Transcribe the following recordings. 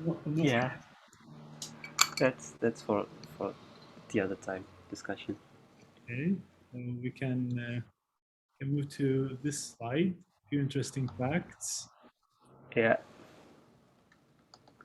Not Yeah, that's for the other time discussion. okay. We can move to this slide. A few interesting facts. Yeah.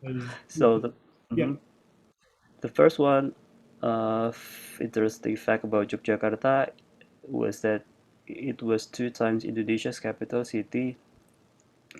Was So the yeah, mhm. The first one, interesting fact about Yogyakarta was that it was two times Indonesia's capital city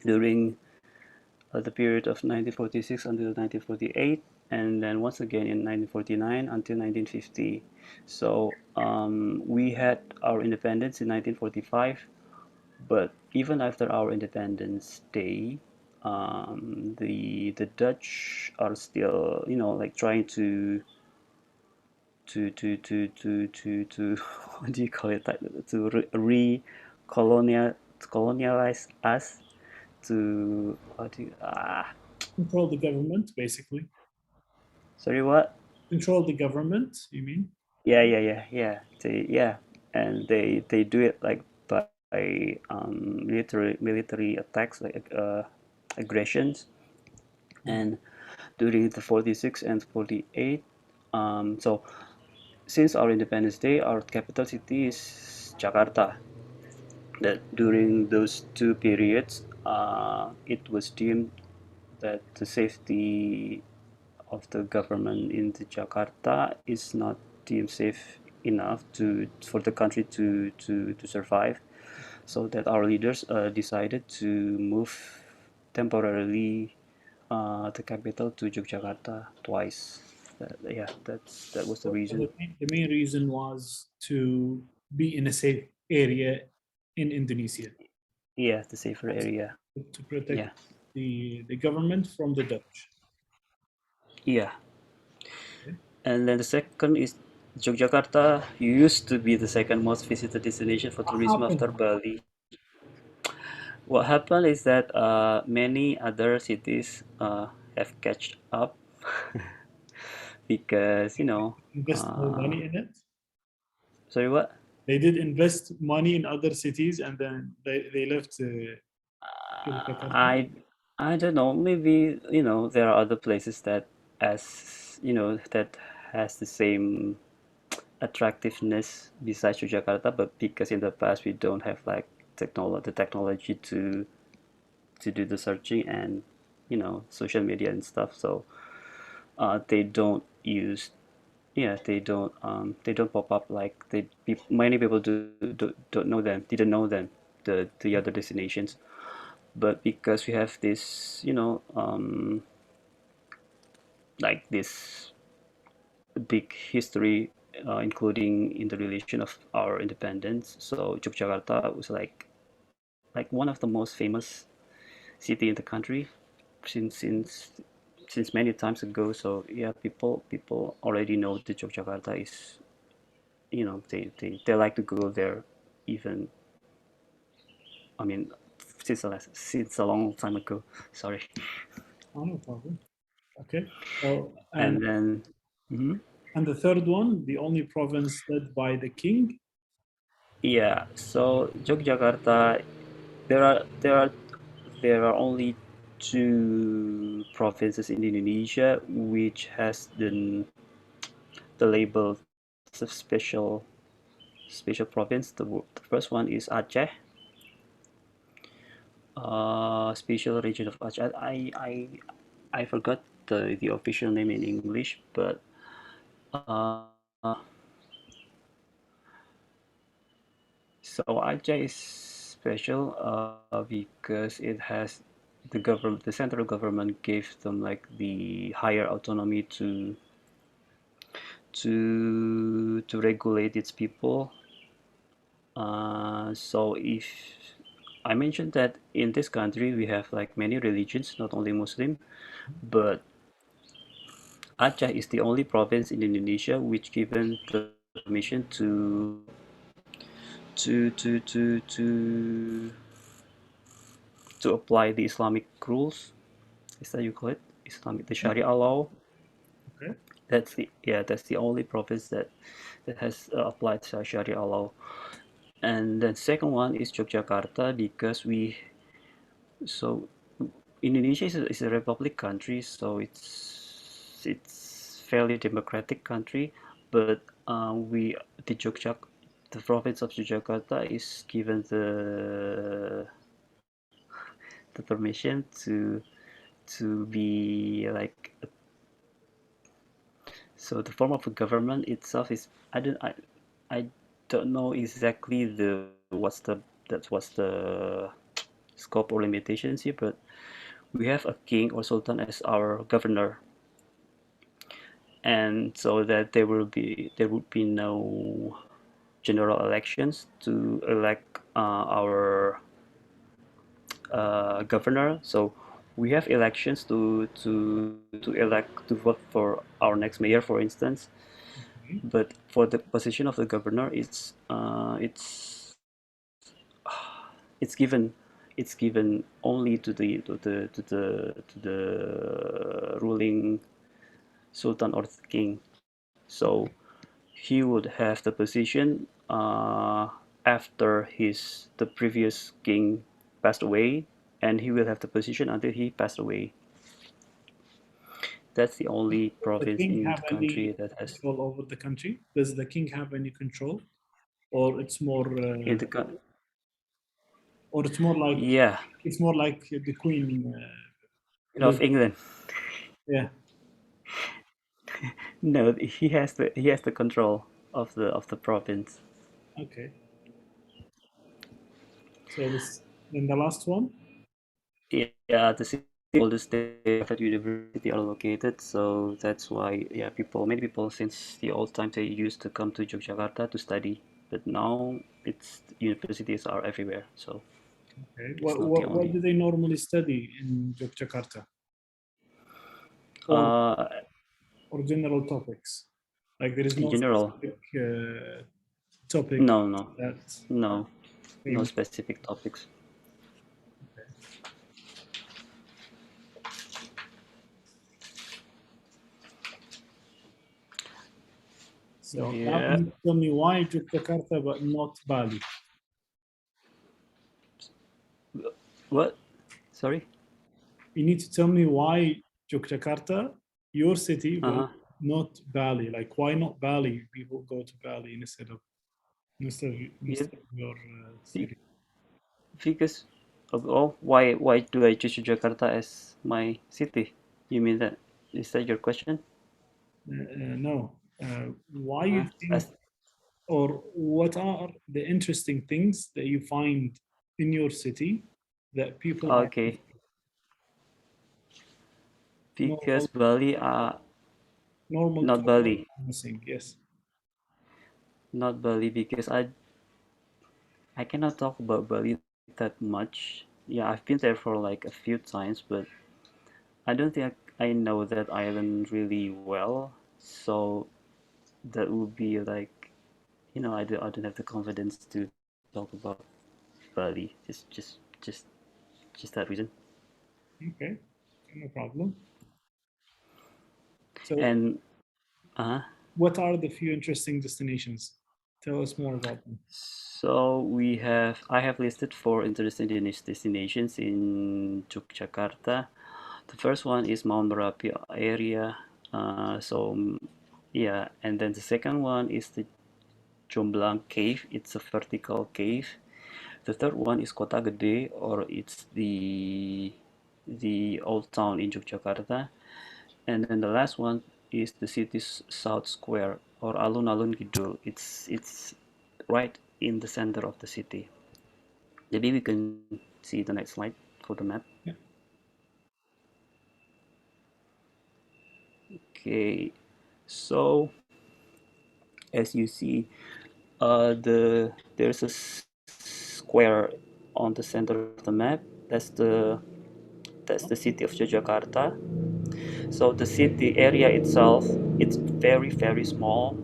during the period of 1946 until 1948, and then once again in 1949 until 1950. So we had our independence in 1945, but even after our Independence Day, the Dutch are still, like trying to what do you call it, to colonialize us, to what do you, control the government basically. sorry, what? Control the government. You mean? Yeah, and they do it like by military attacks, like aggressions. And during the 46 and 48, so since our Independence Day, our capital city is Jakarta. That during those two periods, it was deemed that the safety of the government in the Jakarta is not deemed safe enough for the country to survive. So that our leaders decided to move temporarily the capital to Yogyakarta twice. That was the So reason. the main reason was to be in a safe area in Indonesia Yeah, the safer area. to protect Yeah, the government from the Dutch. yeah. Okay. And then the second is Yogyakarta used to be the second most visited destination for What tourism after happened? Bali. What happened is that many other cities have catched up because Invest more money in it. sorry, what? They did invest money in other cities, and then they left Yogyakarta. I I don't know. Maybe there are other places that that has the same attractiveness besides Yogyakarta, but because in the past we don't have like technology to do the searching and social media and stuff, so they don't use yeah they don't pop up like many people don't know them, didn't know them, the other destinations. But because we have this like this big history, including in the relation of our independence, so Yogyakarta was like one of the most famous city in the country since since since many times ago. So yeah, people already know that Yogyakarta is, they like to go there, even, I mean, since a long time ago. Sorry. Oh, no problem. Okay. So And then mhm. and the third one, the only province led by the king. Yeah, so Yogyakarta, there are only two provinces in Indonesia which has the label of special province. The first one is Aceh, special region of Aceh. I forgot the official name in English, but uh, so Aceh is special because it has the central government gave them like the higher autonomy to regulate its people. So if I mentioned that in this country we have like many religions, not only Muslim, but Aceh is the only province in Indonesia which given the permission to apply the Islamic rules. Is that you call it Islamic, the Sharia law? Okay. That's the only province that has applied Sharia law. And then second one is Yogyakarta because so Indonesia is a republic country, so it's fairly democratic country, but the the province of Yogyakarta is given the permission to be like so the form of government itself is I don't know exactly the what's the scope or limitations here, but we have a king or sultan as our governor, and so that there would be no general elections to elect our governor. So we have elections to elect to vote for our next mayor, for instance. Okay. But for the position of the governor, it's given only to the ruling sultan or king. So he would have the position after his the previous king passed away, and he will have the position until he passed away. That's the only Does the province king in have the country any that has control over the country? Does the king have any control, or in the coun- it's more like yeah, the queen of live? England. Yeah. No, he has the control of the province. Okay. So this then the last one. Yeah, the city, all the state private university are located, so that's why yeah, many people since the old times they used to come to Yogyakarta to study, but now it's universities are everywhere, so Okay. it's What not the what what only. do they normally study in Yogyakarta, or Uh, general topics? Like there is in no general, specific topic no, no, that's no, no famous. specific topics. Okay. So now you Yeah, need to tell me why Yogyakarta but not Bali. what? Sorry? You need to tell me why Yogyakarta, your city, but Uh-huh. not Bali. Like why not Bali? People go to Bali Yeah, instead of your be- city. because oh, why do I choose Jakarta as my city? You mean that? Is that your question? No. Why Uh-huh. you think, or what are the interesting things that you find in your city that people are Okay, because normal Bali, not people Bali, are missing? Yes. not Bali, because I cannot talk about Bali that much. Yeah, I've been there for like a few times, but I don't think I know that island really well. So that would be like, I don't have the confidence to talk about Bali. Just that reason. Okay. No problem. So, And what are the few interesting destinations? Tell us more about them. I have listed four interesting destinations in Yogyakarta. The first one is Mount Merapi area. Yeah, and then the second one is the Jomblang cave. It's a vertical cave. The third one is Kotagede, or it's the old town in Yogyakarta. And then the last one is the city's south square, or Alun-Alun Kidul. It's right in the center of the city. Maybe we can see the next slide for the map. Yeah. Okay, so as you see, there's a square on the center of the map. That's the city of Yogyakarta. So the city area itself, it's very very small,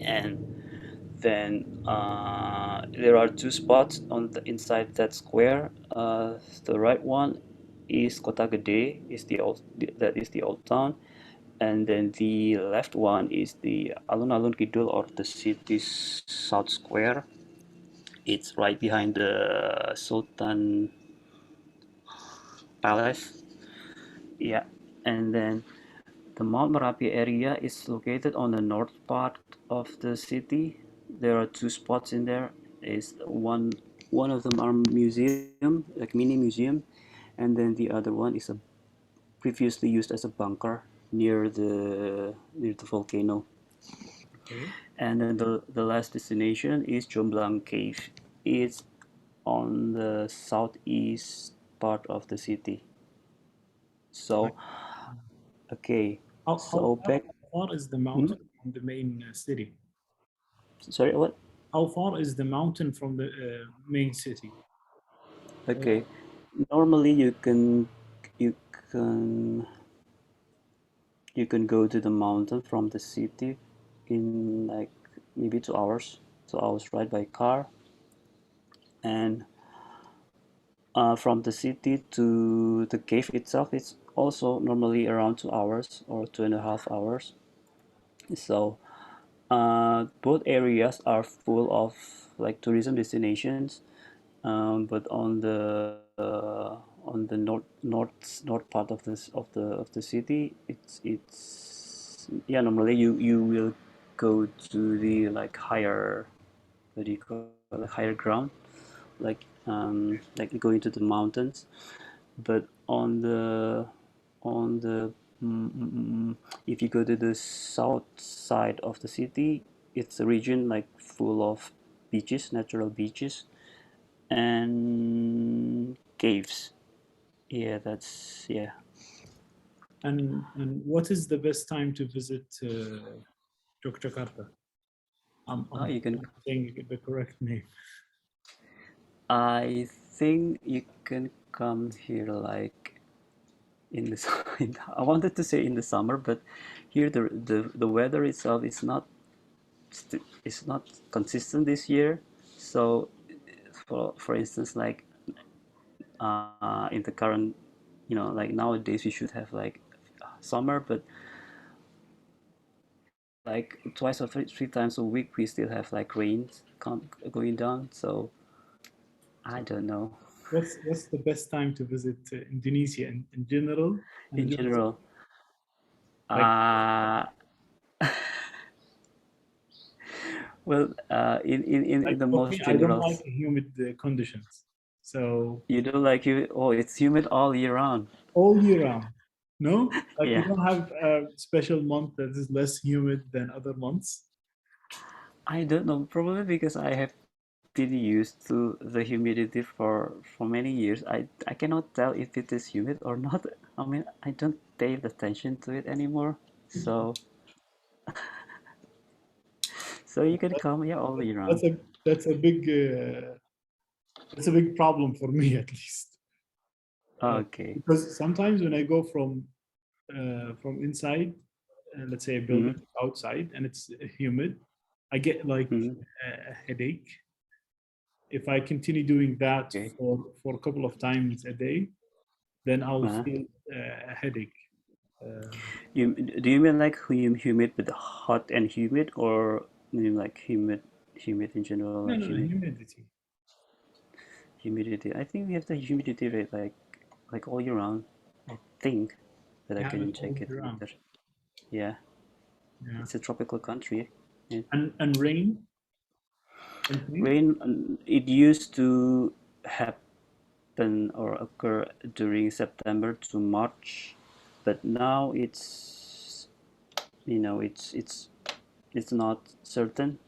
and then there are two spots on the inside that square. The right one is Kotagede, that is the old town, and then the left one is the Alun-Alun Kidul, or the city's south square. It's right behind the palace. Yeah, and then the Mount Merapi area is located on the north part of the city. There are two spots in there. Is one of them are museum, like mini museum, and then the other one is a previously used as a bunker near the volcano. Okay. And then the last destination is Jomblang Cave. It's on the southeast part of the city. Right. So okay, How so back. far is the Mhm. mountain from the main city? Sorry, what? How far is the mountain from the main city? Okay. Normally you can you can go to the mountain from the city in like maybe 2 hours. 2 hours ride by car, and from the city to the cave itself, it's also normally around 2 hours or 2.5 hours. So both areas are full of like tourism destinations, but on the north part of the city, it's normally you will go to the like higher, what do you call it, higher ground, like going to the mountains. But on the if you go to the south side of the city, it's a region like full of beaches, natural beaches, and caves. Yeah, that's yeah. And what is the best time to visit Yogyakarta? Oh, I'm you can. saying the correct name. I think you can come here like in the. I wanted to say in the summer, but here the weather itself is not it's not consistent this year. So, for instance, like in the current, like nowadays we should have like summer, but like twice or three times a week we still have like rains going down. So I don't know. What's the best time to visit Indonesia in general? In And just general, like uh, well, in the for me, most I don't general, like humid conditions. So you don't like you. Oh, it's humid all year round. all year round. No, like you Yeah, don't have a special month that is less humid than other months. I don't know. Probably because I have been used to the humidity for many years. I cannot tell if it is humid or not. I mean, I don't pay attention to it anymore. So so you can come here all year round. That's a that's a big that's a big problem for me at least. Okay. Because sometimes when I go from inside, let's say a building Mm-hmm. outside, and it's humid, I get like Mm-hmm. a headache. If I continue doing that Okay. for a couple of times a day, then I'll Uh-huh. feel a headache. Uh, Do you mean like humid with hot and humid, or you mean like humid in general, no, like no, humidity. humidity? I think we have the humidity rate like all year round. I think, but I You have it can all check it year round. later. Yeah, Yeah. it's a tropical country. Yeah. And rain, something. Rain, it used to happen or occur during September to March, but now it's not certain.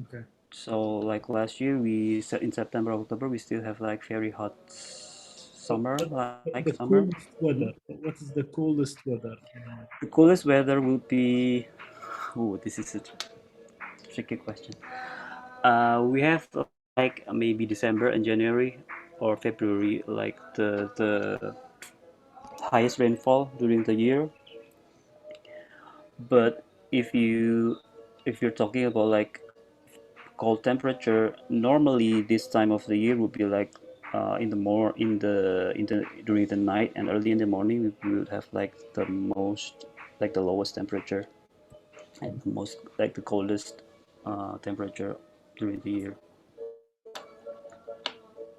Okay. So like last year, we said in September, October, we still have like very hot summer, like The summer. coolest Mhm. weather. What is the coolest weather? The coolest weather will be. Oh, this is a tricky question. We have like maybe December and January or February, like the highest rainfall during the year. But if you're talking about like cold temperature, normally this time of the year would be like in the more in the during the night and early in the morning we would have like the most like the lowest temperature and the most like the coldest temperature during the year.